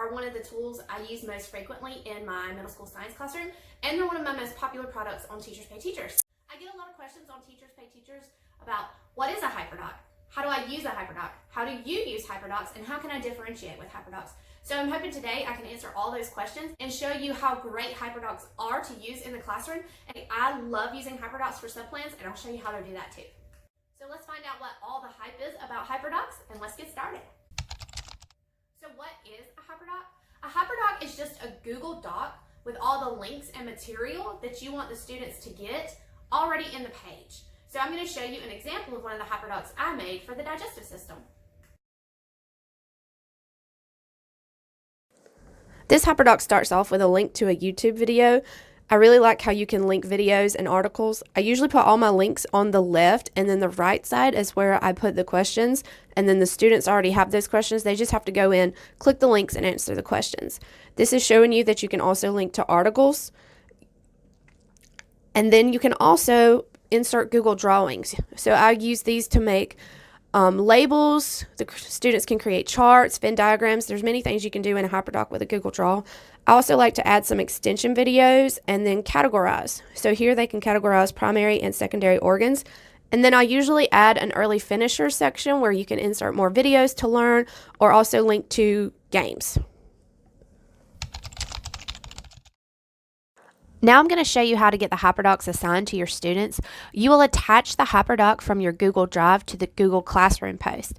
are one of the tools I use most frequently in my middle school science classroom, and they're one of my most popular products on Teachers Pay Teachers. I get a lot of questions on Teachers Pay Teachers about what is a HyperDoc? How do I use a HyperDoc? How do you use HyperDocs? And how can I differentiate with HyperDocs? So I'm hoping today I can answer all those questions and show you how great HyperDocs are to use in the classroom. And I love using HyperDocs for subplans, and I'll show you how to do that too. So let's find out what all the hype is about HyperDocs, and let's get started. So what is a HyperDoc? A HyperDoc is just a Google Doc with all the links and material that you want the students to get already in the page. So I'm going to show you an example of one of the HyperDocs I made for the digestive system. This HyperDoc starts off with a link to a YouTube video. I really like how you can link videos and articles. I usually put all my links on the left, and then the right side is where I put the questions, and then the students already have those questions. They just have to go in, click the links, and answer the questions. This is showing you that you can also link to articles, and then you can also insert Google drawings. So I use these to make labels. The students can create charts, Venn diagrams. There's many things you can do in a HyperDoc with a Google Draw. I also like to add some extension videos and then categorize. So here they can categorize primary and secondary organs. And then I usually add an early finisher section where you can insert more videos to learn, or also link to games. Now I'm going to show you how to get the HyperDocs assigned to your students. You will attach the HyperDoc from your Google Drive to the Google Classroom post.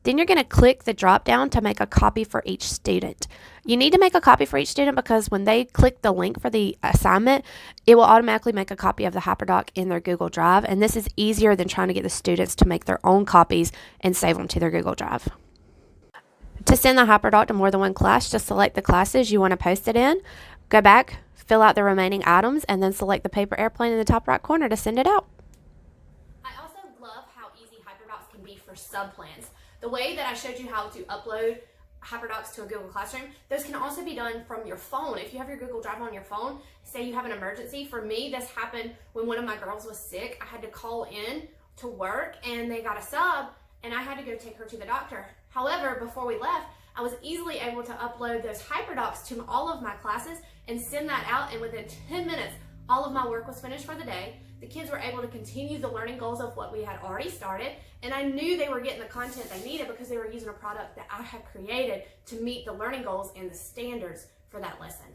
Then you're going to click the drop down to make a copy for each student. You need to make a copy for each student because when they click the link for the assignment, it will automatically make a copy of the HyperDoc in their Google Drive, and this is easier than trying to get the students to make their own copies and save them to their Google Drive. To send the HyperDoc to more than one class, just select the classes you want to post it in, go back, fill out the remaining items, and then select the paper airplane in the top right corner to send it out. I also love how easy HyperDocs can be for subplans. The way that I showed you how to upload HyperDocs to a Google Classroom, those can also be done from your phone. If you have your Google Drive on your phone, say you have an emergency. For me, this happened when one of my girls was sick. I had to call in to work, and they got a sub, and I had to go take her to the doctor. However, before we left, I was easily able to upload those HyperDocs to all of my classes and send that out, and within 10 minutes, all of my work was finished for the day. The kids were able to continue the learning goals of what we had already started, and I knew they were getting the content they needed because they were using a product that I had created to meet the learning goals and the standards for that lesson.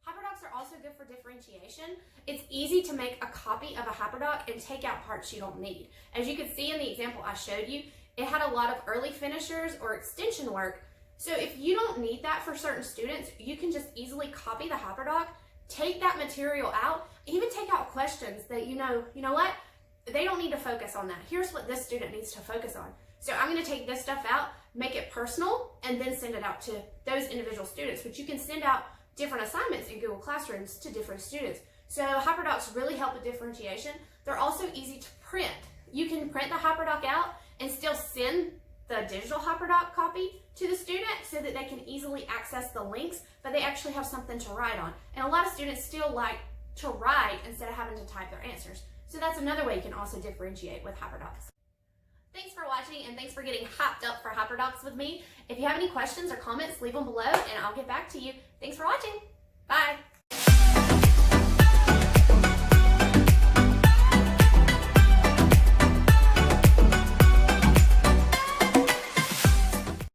HyperDocs are also good for differentiation. It's easy to make a copy of a HyperDoc and take out parts you don't need. As you can see in the example I showed you, it had a lot of early finishers or extension work. So if you don't need that for certain students, you can just easily copy the HyperDoc, take that material out, even take out questions that you know what? They don't need to focus on that. Here's what this student needs to focus on. So I'm going to take this stuff out, make it personal, and then send it out to those individual students. But you can send out different assignments in Google Classrooms to different students. So HyperDocs really help with differentiation. They're also easy to print. You can print the HyperDoc out and still send the digital HyperDoc copy to the student so that they can easily access the links, but they actually have something to write on. And a lot of students still like to write instead of having to type their answers. So that's another way you can also differentiate with HyperDocs. Thanks for watching, and thanks for getting hyped up for HyperDocs with me. If you have any questions or comments, leave them below and I'll get back to you. Thanks for watching. Bye.